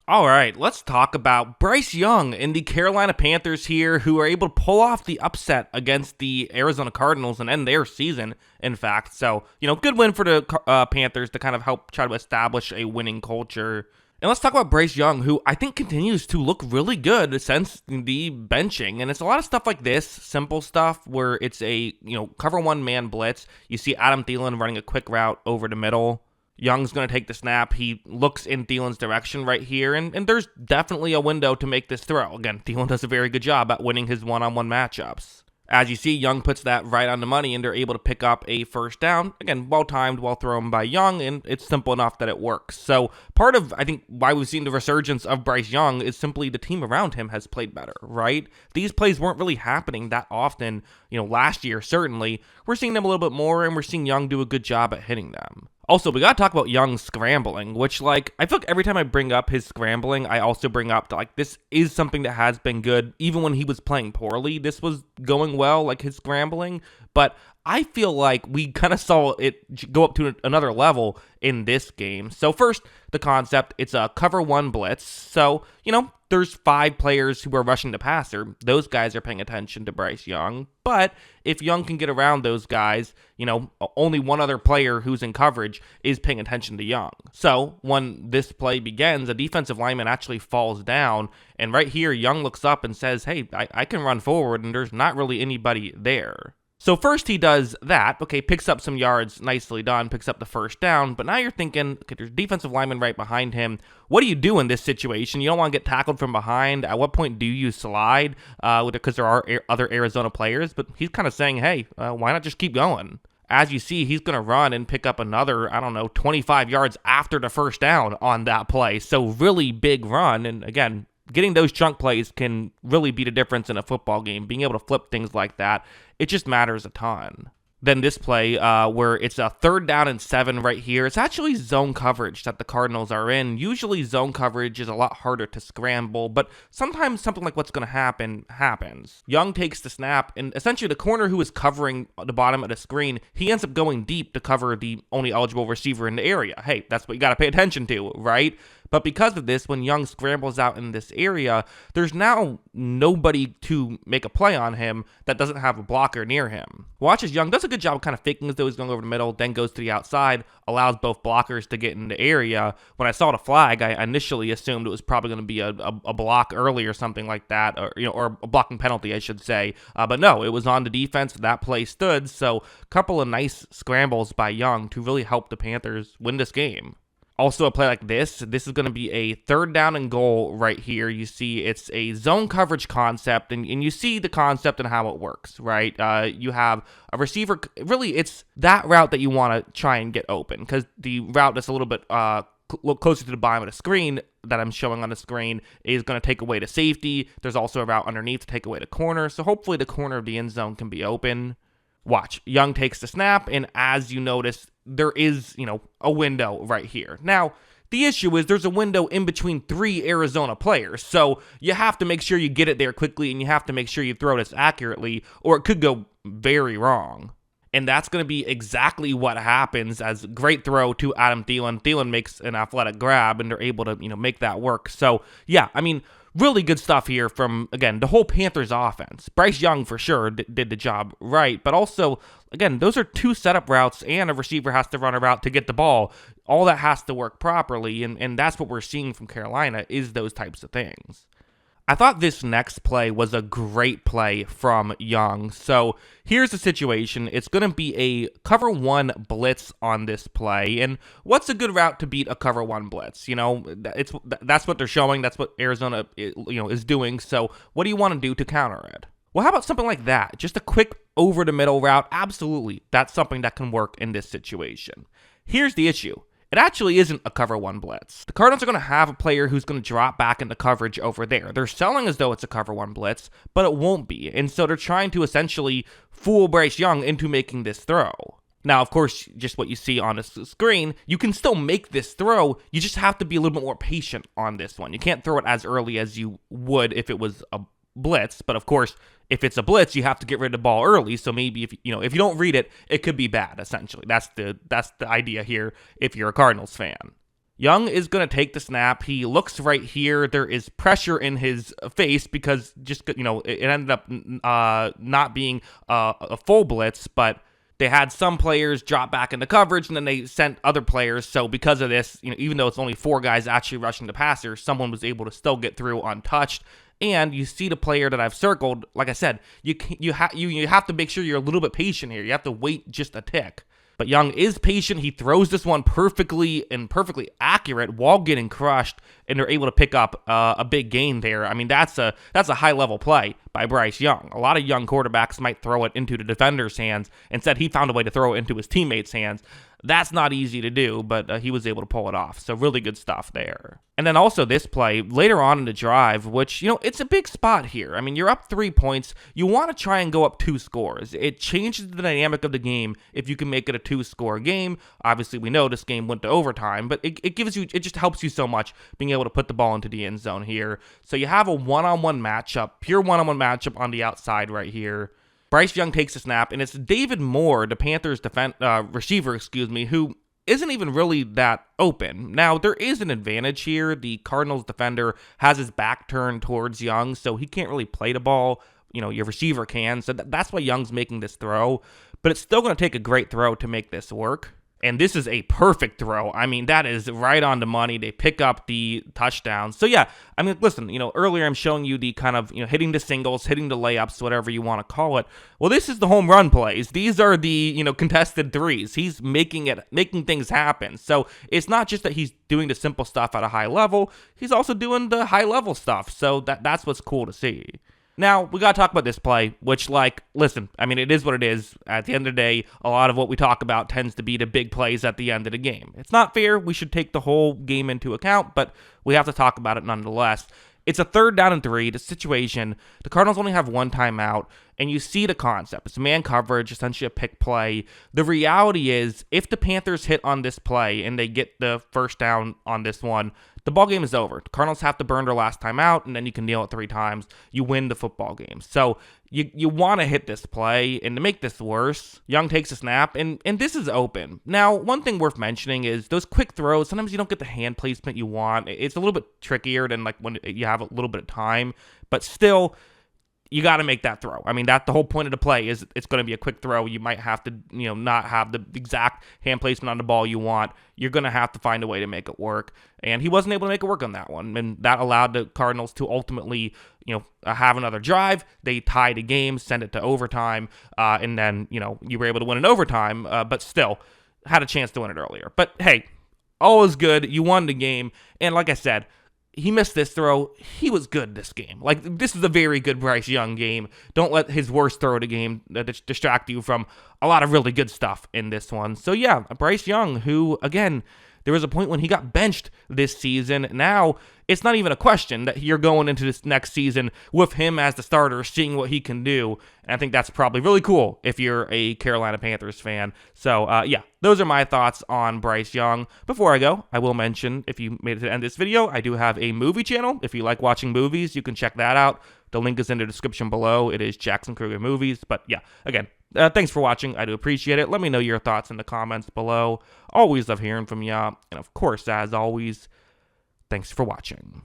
All right, let's talk about Bryce Young and the Carolina Panthers here, who are able to pull off the upset against the Arizona Cardinals and end their season, in fact. So, good win for the Panthers to kind of help try to establish a winning culture. And let's talk about Bryce Young, who I think continues to look really good since the benching. And it's a lot of stuff like this, simple stuff, where it's a, cover one man blitz. You see Adam Thielen running a quick route over the middle. Young's going to take the snap. He looks in Thielen's direction right here, and there's definitely a window to make this throw. Again, Thielen does a very good job at winning his one-on-one matchups. As you see, Young puts that right on the money, and they're able to pick up a first down. Again, well-timed, well-thrown by Young, and it's simple enough that it works. So part of, I think, why we've seen the resurgence of Bryce Young is simply the team around him has played better, right? These plays weren't really happening that often, last year, certainly. We're seeing them a little bit more, and we're seeing Young do a good job at hitting them. Also, we got to talk about Young's scrambling, which, I feel like every time I bring up his scrambling, I also bring up, this is something that has been good. Even when he was playing poorly, this was going well, his scrambling. But I feel like we kind of saw it go up to another level in this game. So first, the concept, it's a cover one blitz. So, there's 5 players who are rushing the passer. Those guys are paying attention to Bryce Young. But if Young can get around those guys, only one other player who's in coverage is paying attention to Young. So when this play begins, a defensive lineman actually falls down. And right here, Young looks up and says, hey, I can run forward, and there's not really anybody there. So first he does that, picks up some yards, nicely done, picks up the first down, but now you're thinking, there's a defensive lineman right behind him. What do you do in this situation? You don't want to get tackled from behind. At what point do you slide? Because there are other Arizona players, but he's kind of saying, hey, why not just keep going? As you see, he's going to run and pick up another, 25 yards after the first down on that play. So really big run, and again, getting those chunk plays can really be the difference in a football game. Being able to flip things like that, it just matters a ton. Then this play where it's a 3rd down and 7 right here. It's actually zone coverage that the Cardinals are in. Usually zone coverage is a lot harder to scramble, but sometimes something like what's going to happen happens. Young takes the snap, and essentially the corner who is covering the bottom of the screen, he ends up going deep to cover the only eligible receiver in the area. Hey, that's what you got to pay attention to, right? But because of this, when Young scrambles out in this area, there's now nobody to make a play on him that doesn't have a blocker near him. Watch as Young does a good job of kind of faking as though he's going over the middle, then goes to the outside, allows both blockers to get in the area. When I saw the flag, I initially assumed it was probably going to be a block early or something like that, or a blocking penalty, I should say. But no, it was on the defense. That play stood. So a couple of nice scrambles by Young to really help the Panthers win this game. Also, a play like this is going to be a 3rd down and goal right here. You see it's a zone coverage concept, and you see the concept and how it works, right? You have a receiver. Really, it's that route that you want to try and get open, because the route that's a little bit closer to the bottom of the screen that I'm showing on the screen is going to take away the safety. There's also a route underneath to take away the corner, so hopefully the corner of the end zone can be open. Watch, Young takes the snap, and as you notice, there is, a window right here. Now, the issue is there's a window in between 3 Arizona players, so you have to make sure you get it there quickly, and you have to make sure you throw this accurately, or it could go very wrong. And that's going to be exactly what happens. As great throw to Adam Thielen. Thielen makes an athletic grab, and they're able to, make that work. So, yeah, really good stuff here from, again, the whole Panthers offense. Bryce Young, for sure, did the job right. But also, again, those are 2 setup routes, and a receiver has to run a route to get the ball. All that has to work properly, and that's what we're seeing from Carolina is those types of things. I thought this next play was a great play from Young. So here's the situation. It's going to be a cover 1 blitz on this play. And what's a good route to beat a cover 1 blitz? That's what they're showing. That's what Arizona is doing. So what do you want to do to counter it? Well, how about something like that? Just a quick over the middle route? Absolutely. That's something that can work in this situation. Here's the issue. It actually isn't a cover 1 blitz. The Cardinals are going to have a player who's going to drop back into coverage over there. They're selling as though it's a cover 1 blitz, but it won't be. And so they're trying to essentially fool Bryce Young into making this throw. Now, of course, just what you see on the screen, you can still make this throw. You just have to be a little bit more patient on this one. You can't throw it as early as you would if it was a blitz, but of course, if it's a blitz, you have to get rid of the ball early. So maybe if you don't read it, it could be bad. Essentially, that's the idea here. If you're a Cardinals fan, Young is going to take the snap. He looks right here. There is pressure in his face because just, it ended up not being a full blitz, but they had some players drop back into coverage, and then they sent other players. So because of this, even though it's only 4 guys actually rushing the passer, someone was able to still get through untouched. And you see the player that I've circled. Like I said, you have to make sure you're a little bit patient here. You have to wait just a tick. But Young is patient. He throws this one perfectly accurate while getting crushed, and they're able to pick up a big gain there. I mean, that's a high-level play by Bryce Young. A lot of young quarterbacks might throw it into the defender's hands. Instead, he found a way to throw it into his teammates' hands. That's not easy to do, but he was able to pull it off. So really good stuff there. And then also this play later on in the drive, which, it's a big spot here. I mean, you're up 3 points. You want to try and go up 2 scores. It changes the dynamic of the game if you can make it a 2-score game. Obviously, we know this game went to overtime, but it just helps you so much being able to put the ball into the end zone here. So you have a one-on-one matchup, pure one-on-one matchup on the outside right here. Bryce Young takes a snap, and it's David Moore, the Panthers receiver, who isn't even really that open. Now, there is an advantage here. The Cardinals defender has his back turned towards Young, so he can't really play the ball. Your receiver can, so that's why Young's making this throw. But it's still going to take a great throw to make this work. And this is a perfect throw. I mean, that is right on the money. They pick up the touchdown. So, yeah, I mean, listen, earlier I'm showing you the kind of, hitting the singles, hitting the layups, whatever you want to call it. Well, this is the home run plays. These are the, contested threes. He's making things happen. So, it's not just that he's doing the simple stuff at a high level. He's also doing the high level stuff. So, that's what's cool to see. Now, we got to talk about this play, which, listen, I mean, it is what it is. At the end of the day, a lot of what we talk about tends to be the big plays at the end of the game. It's not fair. We should take the whole game into account, but we have to talk about it nonetheless. It's a 3rd down and 3, the situation. The Cardinals only have 1 timeout, and you see the concept. It's man coverage, essentially a pick play. The reality is, if the Panthers hit on this play and they get the 1st down on this one, the ball game is over. The Cardinals have to burn their last time out, and then you can kneel it 3 times. You win the football game. So you want to hit this play, and to make this worse, Young takes a snap, and this is open. Now, one thing worth mentioning is those quick throws, sometimes you don't get the hand placement you want. It's a little bit trickier than when you have a little bit of time, but still, you got to make that throw. I mean, the whole point of the play is it's going to be a quick throw. You might have to, not have the exact hand placement on the ball you want. You're going to have to find a way to make it work. And he wasn't able to make it work on that one. And that allowed the Cardinals to ultimately, have another drive. They tied the game, send it to overtime. And then, you were able to win in overtime, but still had a chance to win it earlier. But hey, all is good. You won the game. And like I said, he missed this throw. He was good this game. This is a very good Bryce Young game. Don't let his worst throw of the game distract you from a lot of really good stuff in this one. So, yeah, Bryce Young, who, again, there was a point when he got benched this season. Now, it's not even a question that you're going into this next season with him as the starter, seeing what he can do. And I think that's probably really cool if you're a Carolina Panthers fan. So, yeah, those are my thoughts on Bryce Young. Before I go, I will mention, if you made it to the end of this video, I do have a movie channel. If you like watching movies, you can check that out. The link is in the description below. It is Jackson Kruger Movies. But, yeah, again, thanks for watching. I do appreciate it. Let me know your thoughts in the comments below. Always love hearing from ya. And, of course, as always, thanks for watching.